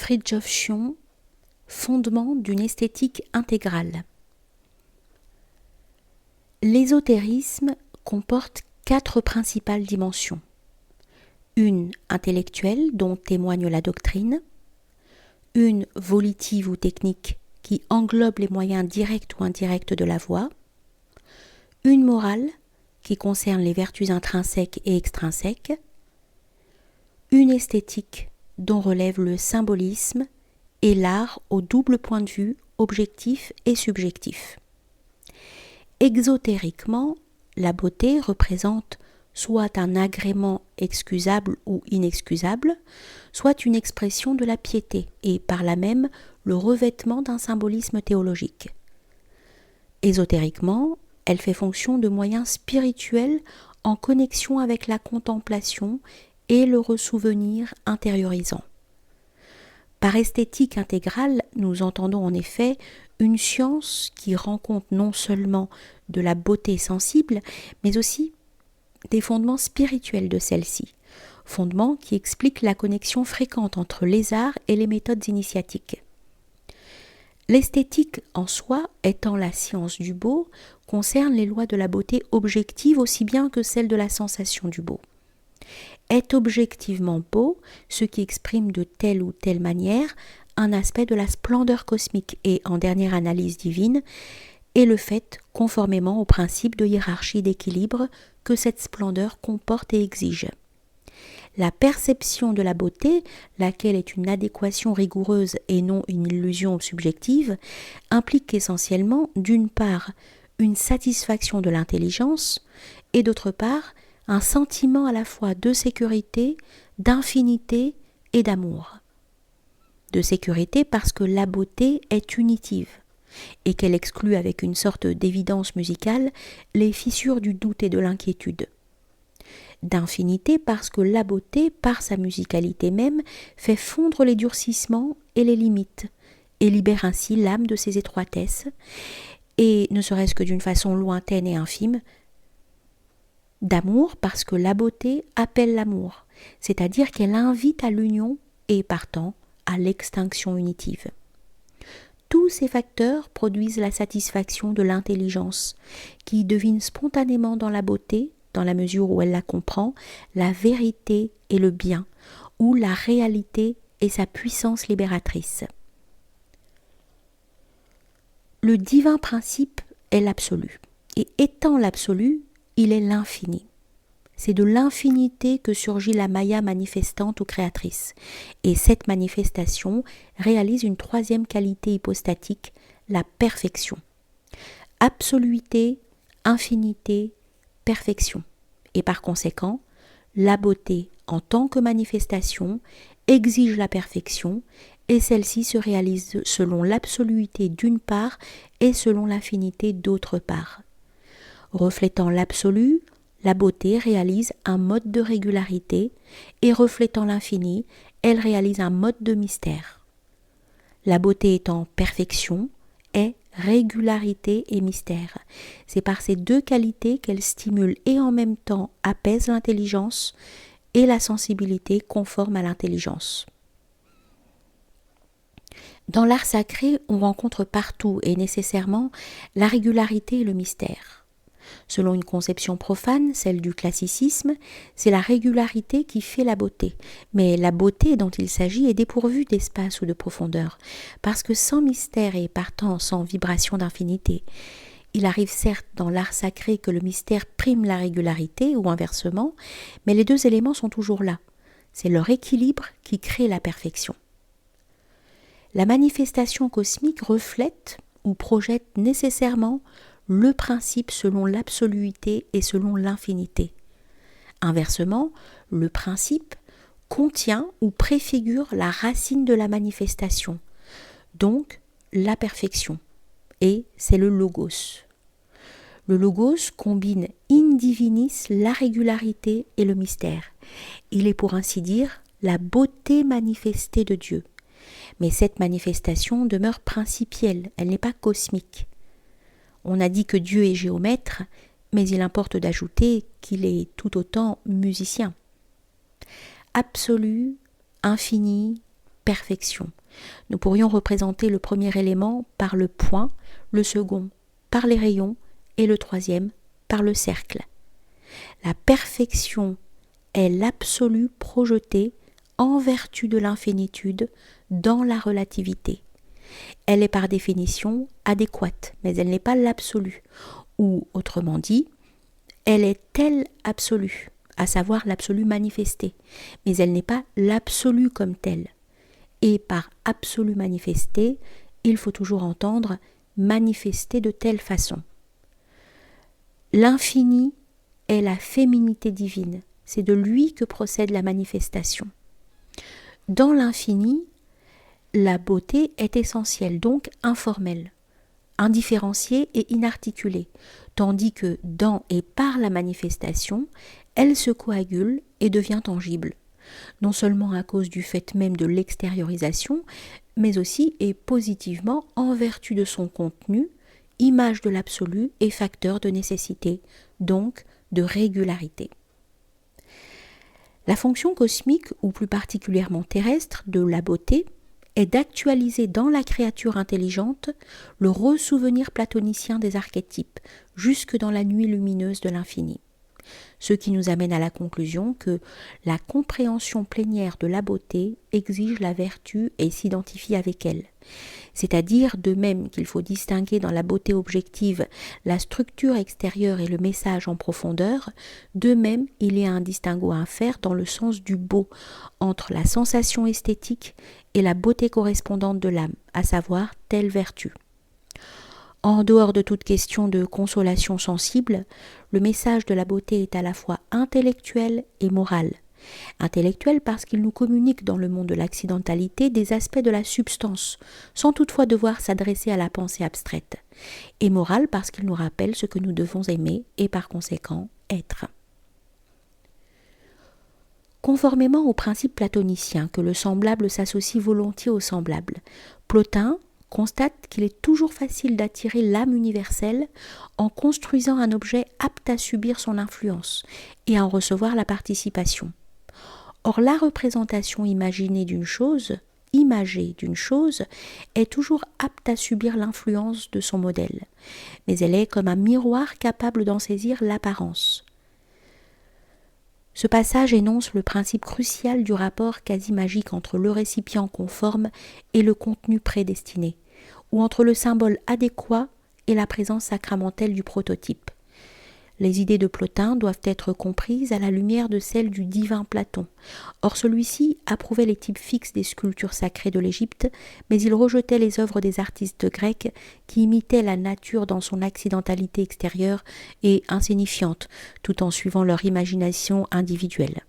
Fridtjof Schion, Fondement d'une esthétique intégrale. L'ésotérisme comporte 4 principales dimensions. Une intellectuelle dont témoigne la doctrine, une volitive ou technique qui englobe les moyens directs ou indirects de la voie, une morale qui concerne les vertus intrinsèques et extrinsèques, une esthétique dont relève le symbolisme et l'art au double point de vue objectif et subjectif. Exotériquement, la beauté représente soit un agrément excusable ou inexcusable, soit une expression de la piété et par là même le revêtement d'un symbolisme théologique. Ésotériquement, elle fait fonction de moyens spirituels en connexion avec la contemplation et le ressouvenir intériorisant. Par esthétique intégrale, nous entendons en effet une science qui rend compte non seulement de la beauté sensible, mais aussi des fondements spirituels de celle-ci, fondements qui expliquent la connexion fréquente entre les arts et les méthodes initiatiques. L'esthétique en soi, étant la science du beau, concerne les lois de la beauté objective aussi bien que celles de la sensation du beau. Est objectivement beau ce qui exprime de telle ou telle manière un aspect de la splendeur cosmique et, en dernière analyse divine, est le fait conformément au principe de hiérarchie d'équilibre que cette splendeur comporte et exige. La perception de la beauté, laquelle est une adéquation rigoureuse et non une illusion subjective, implique essentiellement, d'une part, une satisfaction de l'intelligence et d'autre part, un sentiment à la fois de sécurité, d'infinité et d'amour. De sécurité parce que la beauté est unitive et qu'elle exclut avec une sorte d'évidence musicale les fissures du doute et de l'inquiétude. D'infinité parce que la beauté, par sa musicalité même, fait fondre les durcissements et les limites et libère ainsi l'âme de ses étroitesses et, ne serait-ce que d'une façon lointaine et infime, d'amour parce que la beauté appelle l'amour, c'est-à-dire qu'elle invite à l'union et, partant, à l'extinction unitive. Tous ces facteurs produisent la satisfaction de l'intelligence, qui devine spontanément dans la beauté, dans la mesure où elle la comprend, la vérité et le bien, ou la réalité et sa puissance libératrice. Le divin principe est l'absolu, et étant l'absolu, il est l'infini. C'est de l'infinité que surgit la Maya manifestante ou créatrice. Et cette manifestation réalise une troisième qualité hypostatique, la perfection. Absoluité, infinité, perfection. Et par conséquent, la beauté en tant que manifestation exige la perfection et celle-ci se réalise selon l'absoluité d'une part et selon l'infinité d'autre part. Reflétant l'absolu, la beauté réalise un mode de régularité et reflétant l'infini, elle réalise un mode de mystère. La beauté étant perfection est régularité et mystère. C'est par ces deux qualités qu'elle stimule et en même temps apaise l'intelligence et la sensibilité conforme à l'intelligence. Dans l'art sacré, on rencontre partout et nécessairement la régularité et le mystère. Selon une conception profane, celle du classicisme, c'est la régularité qui fait la beauté. Mais la beauté dont il s'agit est dépourvue d'espace ou de profondeur, parce que sans mystère et partant sans vibration d'infinité, il arrive certes dans l'art sacré que le mystère prime la régularité ou inversement, mais les deux éléments sont toujours là. C'est leur équilibre qui crée la perfection. La manifestation cosmique reflète ou projette nécessairement le principe selon l'absoluité et selon l'infinité. Inversement, le principe contient ou préfigure la racine de la manifestation, donc la perfection, et c'est le logos. Le logos combine in divinis la régularité et le mystère. Il est pour ainsi dire la beauté manifestée de Dieu. Mais cette manifestation demeure principielle, elle n'est pas cosmique. On a dit que Dieu est géomètre, mais il importe d'ajouter qu'il est tout autant musicien. Absolu, infini, perfection. Nous pourrions représenter le premier élément par le point, le second par les rayons et le troisième par le cercle. La perfection est l'absolu projeté en vertu de l'infinitude dans la relativité. Elle est par définition adéquate, mais elle n'est pas l'absolu. Ou, autrement dit, elle est telle absolue, à savoir l'absolu manifesté, mais elle n'est pas l'absolu comme telle. Et par absolu manifesté, il faut toujours entendre manifester de telle façon. L'infini est la féminité divine, c'est de lui que procède la manifestation. Dans l'infini, la beauté est essentielle, donc informelle, indifférenciée et inarticulée, tandis que dans et par la manifestation, elle se coagule et devient tangible, non seulement à cause du fait même de l'extériorisation, mais aussi et positivement en vertu de son contenu, image de l'absolu et facteur de nécessité, donc de régularité. La fonction cosmique, ou plus particulièrement terrestre, de la beauté est d'actualiser dans la créature intelligente le ressouvenir platonicien des archétypes, jusque dans la nuit lumineuse de l'infini. Ce qui nous amène à la conclusion que la compréhension plénière de la beauté exige la vertu et s'identifie avec elle. C'est-à-dire, de même qu'il faut distinguer dans la beauté objective la structure extérieure et le message en profondeur, de même il y a un distinguo à faire dans le sens du beau entre la sensation esthétique et la beauté correspondante de l'âme, à savoir telle vertu. En dehors de toute question de consolation sensible, le message de la beauté est à la fois intellectuel et moral. Intellectuel parce qu'il nous communique dans le monde de l'accidentalité des aspects de la substance, sans toutefois devoir s'adresser à la pensée abstraite. Et moral parce qu'il nous rappelle ce que nous devons aimer et par conséquent être. Conformément au principe platonicien que le semblable s'associe volontiers au semblable, Plotin constate qu'il est toujours facile d'attirer l'âme universelle en construisant un objet apte à subir son influence et à en recevoir la participation. Or, la représentation imagée d'une chose, est toujours apte à subir l'influence de son modèle, mais elle est comme un miroir capable d'en saisir l'apparence. Ce passage énonce le principe crucial du rapport quasi magique entre le récipient conforme et le contenu prédestiné, ou entre le symbole adéquat et la présence sacramentelle du prototype. Les idées de Plotin doivent être comprises à la lumière de celles du divin Platon. Or celui-ci approuvait les types fixes des sculptures sacrées de l'Égypte, mais il rejetait les œuvres des artistes grecs qui imitaient la nature dans son accidentalité extérieure et insignifiante, tout en suivant leur imagination individuelle.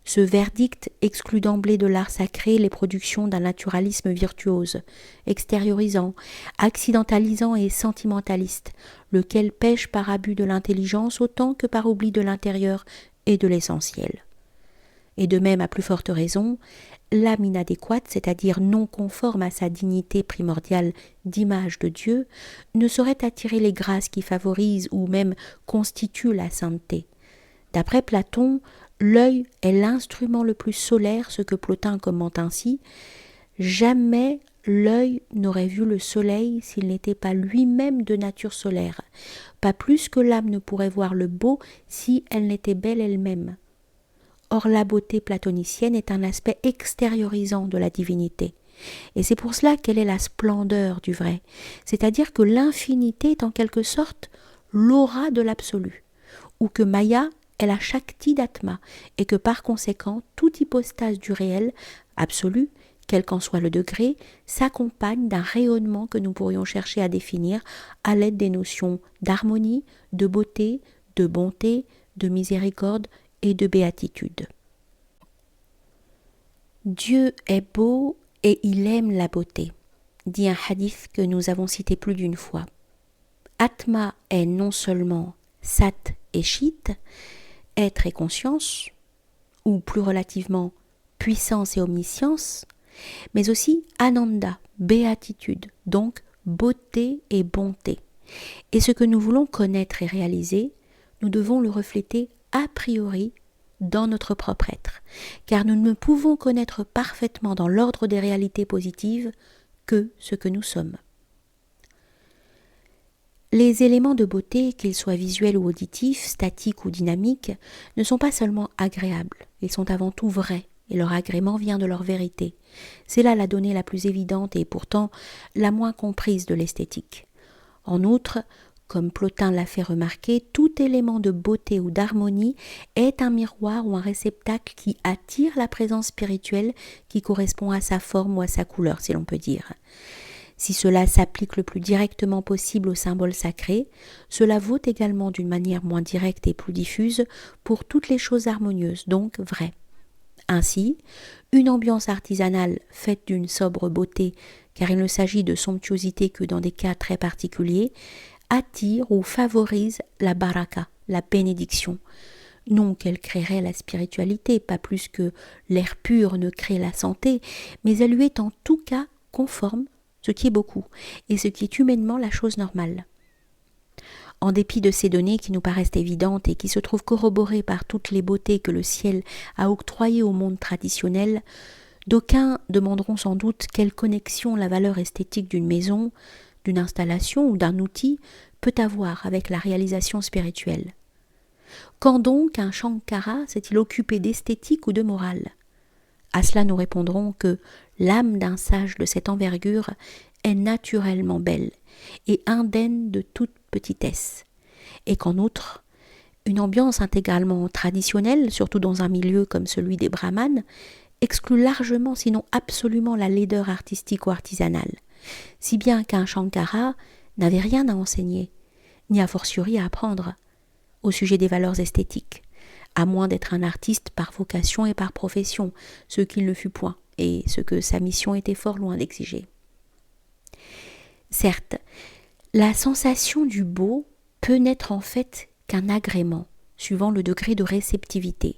Ce verdict exclut d'emblée de l'art sacré les productions d'un naturalisme virtuose, extériorisant, accidentalisant et sentimentaliste, lequel pêche par abus de l'intelligence autant que par oubli de l'intérieur et de l'essentiel. Et de même, à plus forte raison, l'âme inadéquate, c'est-à-dire non conforme à sa dignité primordiale d'image de Dieu, ne saurait attirer les grâces qui favorisent ou même constituent la sainteté. D'après Platon, l'œil est l'instrument le plus solaire, ce que Plotin commente ainsi. Jamais l'œil n'aurait vu le soleil s'il n'était pas lui-même de nature solaire. Pas plus que l'âme ne pourrait voir le beau si elle n'était belle elle-même. Or la beauté platonicienne est un aspect extériorisant de la divinité. Et c'est pour cela qu'elle est la splendeur du vrai. C'est-à-dire que l'infinité est en quelque sorte l'aura de l'absolu, ou que Maya est la Shakti d'Atma, et que par conséquent, toute hypostase du réel, absolu, quel qu'en soit le degré, s'accompagne d'un rayonnement que nous pourrions chercher à définir à l'aide des notions d'harmonie, de beauté, de bonté, de miséricorde et de béatitude. Dieu est beau et il aime la beauté, dit un hadith que nous avons cité plus d'une fois. Atma est non seulement Sat et Chit, être et conscience, ou plus relativement puissance et omniscience, mais aussi Ananda, béatitude, donc beauté et bonté. Et ce que nous voulons connaître et réaliser, nous devons le refléter a priori dans notre propre être, car nous ne pouvons connaître parfaitement dans l'ordre des réalités positives que ce que nous sommes. Les éléments de beauté, qu'ils soient visuels ou auditifs, statiques ou dynamiques, ne sont pas seulement agréables, ils sont avant tout vrais, et leur agrément vient de leur vérité. C'est là la donnée la plus évidente et pourtant la moins comprise de l'esthétique. En outre, comme Plotin l'a fait remarquer, tout élément de beauté ou d'harmonie est un miroir ou un réceptacle qui attire la présence spirituelle qui correspond à sa forme ou à sa couleur, si l'on peut dire. Si cela s'applique le plus directement possible au symbole sacré, cela vaut également d'une manière moins directe et plus diffuse pour toutes les choses harmonieuses, donc vraies. Ainsi, une ambiance artisanale faite d'une sobre beauté, car il ne s'agit de somptuosité que dans des cas très particuliers, attire ou favorise la baraka, la bénédiction. Non qu'elle créerait la spiritualité, pas plus que l'air pur ne crée la santé, mais elle lui est en tout cas conforme, ce qui est beaucoup, et ce qui est humainement la chose normale. En dépit de ces données qui nous paraissent évidentes et qui se trouvent corroborées par toutes les beautés que le ciel a octroyées au monde traditionnel, d'aucuns demanderont sans doute quelle connexion la valeur esthétique d'une maison, d'une installation ou d'un outil peut avoir avec la réalisation spirituelle. Quand donc un Shankara s'est-il occupé d'esthétique ou de morale ? À cela nous répondrons que l'âme d'un sage de cette envergure est naturellement belle et indemne de toute petitesse, et qu'en outre, une ambiance intégralement traditionnelle, surtout dans un milieu comme celui des brahmanes, exclut largement, sinon absolument, la laideur artistique ou artisanale, si bien qu'un Shankara n'avait rien à enseigner, ni a fortiori à apprendre, au sujet des valeurs esthétiques, à moins d'être un artiste par vocation et par profession, ce qu'il ne fut point, et ce que sa mission était fort loin d'exiger. Certes, la sensation du beau peut n'être en fait qu'un agrément, suivant le degré de réceptivité.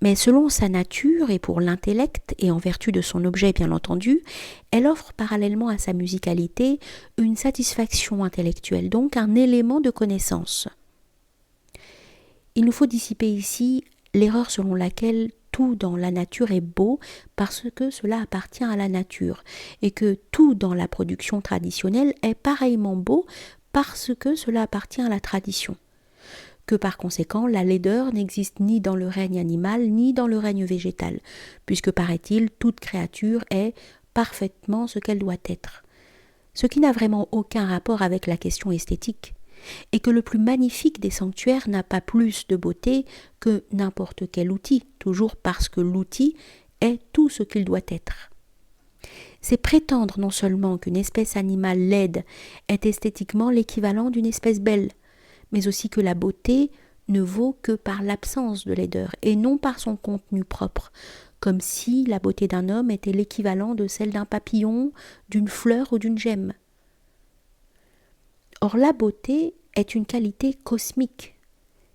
Mais selon sa nature et pour l'intellect, et en vertu de son objet bien entendu, elle offre parallèlement à sa musicalité une satisfaction intellectuelle, donc un élément de connaissance. Il nous faut dissiper ici l'erreur selon laquelle tout dans la nature est beau parce que cela appartient à la nature, et que tout dans la production traditionnelle est pareillement beau parce que cela appartient à la tradition. Que par conséquent, la laideur n'existe ni dans le règne animal ni dans le règne végétal, puisque paraît-il, toute créature est parfaitement ce qu'elle doit être. Ce qui n'a vraiment aucun rapport avec la question esthétique, et que le plus magnifique des sanctuaires n'a pas plus de beauté que n'importe quel outil, toujours parce que l'outil est tout ce qu'il doit être. C'est prétendre non seulement qu'une espèce animale laide est esthétiquement l'équivalent d'une espèce belle, mais aussi que la beauté ne vaut que par l'absence de laideur et non par son contenu propre, comme si la beauté d'un homme était l'équivalent de celle d'un papillon, d'une fleur ou d'une gemme. Or la beauté est une qualité cosmique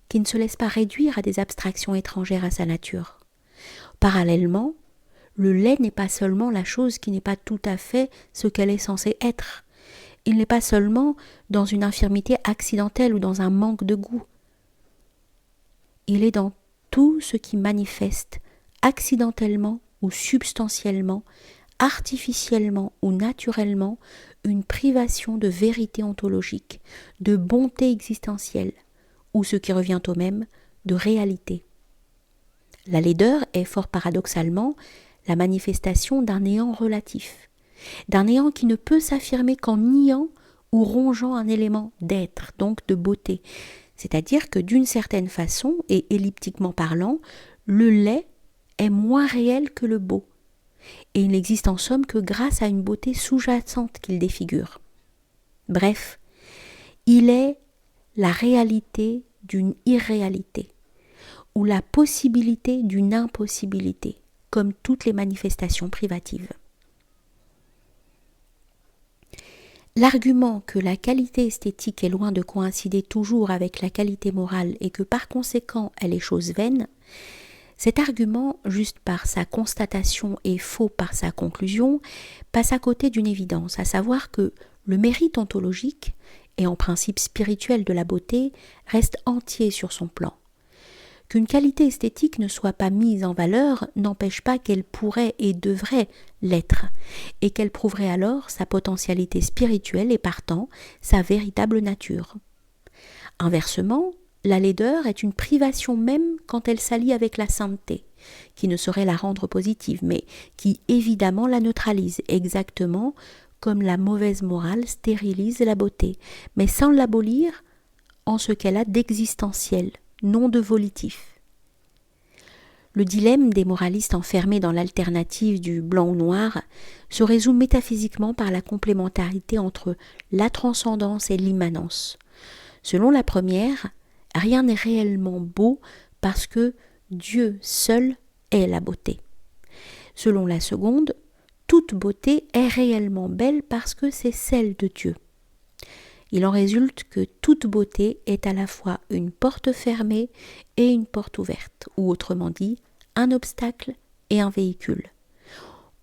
qui ne se laisse pas réduire à des abstractions étrangères à sa nature. Parallèlement, le laid n'est pas seulement la chose qui n'est pas tout à fait ce qu'elle est censée être. Il n'est pas seulement dans une infirmité accidentelle ou dans un manque de goût. Il est dans tout ce qui manifeste accidentellement ou substantiellement, artificiellement ou naturellement, une privation de vérité ontologique, de bonté existentielle, ou ce qui revient au même, de réalité. La laideur est fort paradoxalement la manifestation d'un néant relatif, d'un néant qui ne peut s'affirmer qu'en niant ou rongeant un élément d'être, donc de beauté. C'est-à-dire que d'une certaine façon, et elliptiquement parlant, le laid est moins réel que le beau. Et il n'existe en somme que grâce à une beauté sous-jacente qu'il défigure. Bref, il est la réalité d'une irréalité, ou la possibilité d'une impossibilité, comme toutes les manifestations privatives. L'argument que la qualité esthétique est loin de coïncider toujours avec la qualité morale et que par conséquent elle est chose vaine, cet argument, juste par sa constatation et faux par sa conclusion, passe à côté d'une évidence, à savoir que le mérite ontologique et en principe spirituel de la beauté reste entier sur son plan, Qu'une qualité esthétique ne soit pas mise en valeur n'empêche pas qu'elle pourrait et devrait l'être, et qu'elle prouverait alors sa potentialité spirituelle et partant sa véritable nature. Inversement, la laideur est une privation même quand elle s'allie avec la sainteté, qui ne saurait la rendre positive, mais qui évidemment la neutralise, exactement comme la mauvaise morale stérilise la beauté, mais sans l'abolir en ce qu'elle a d'existentiel, non de volitif. Le dilemme des moralistes enfermés dans l'alternative du blanc ou noir se résout métaphysiquement par la complémentarité entre la transcendance et l'immanence. Selon la première, rien n'est réellement beau parce que Dieu seul est la beauté. Selon la seconde, toute beauté est réellement belle parce que c'est celle de Dieu. Il en résulte que toute beauté est à la fois une porte fermée et une porte ouverte, ou autrement dit, un obstacle et un véhicule.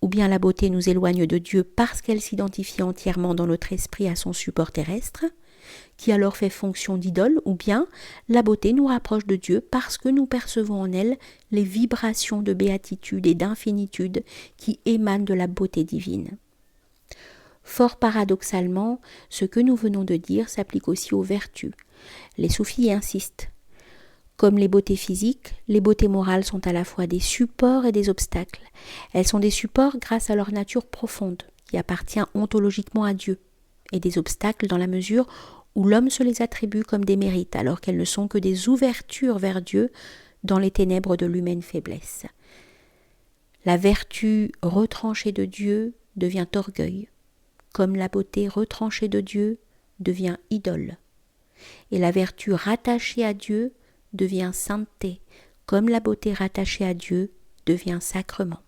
Ou bien la beauté nous éloigne de Dieu parce qu'elle s'identifie entièrement dans notre esprit à son support terrestre, qui alors fait fonction d'idole, ou bien la beauté nous rapproche de Dieu parce que nous percevons en elle les vibrations de béatitude et d'infinitude qui émanent de la beauté divine. Fort paradoxalement, ce que nous venons de dire s'applique aussi aux vertus. Les soufis y insistent. Comme les beautés physiques, les beautés morales sont à la fois des supports et des obstacles. Elles sont des supports grâce à leur nature profonde, qui appartient ontologiquement à Dieu, et des obstacles dans la mesure où l'homme se les attribue comme des mérites, alors qu'elles ne sont que des ouvertures vers Dieu dans les ténèbres de l'humaine faiblesse. La vertu retranchée de Dieu devient orgueil, comme la beauté retranchée de Dieu devient idole. Et la vertu rattachée à Dieu devient sainteté, comme la beauté rattachée à Dieu devient sacrement.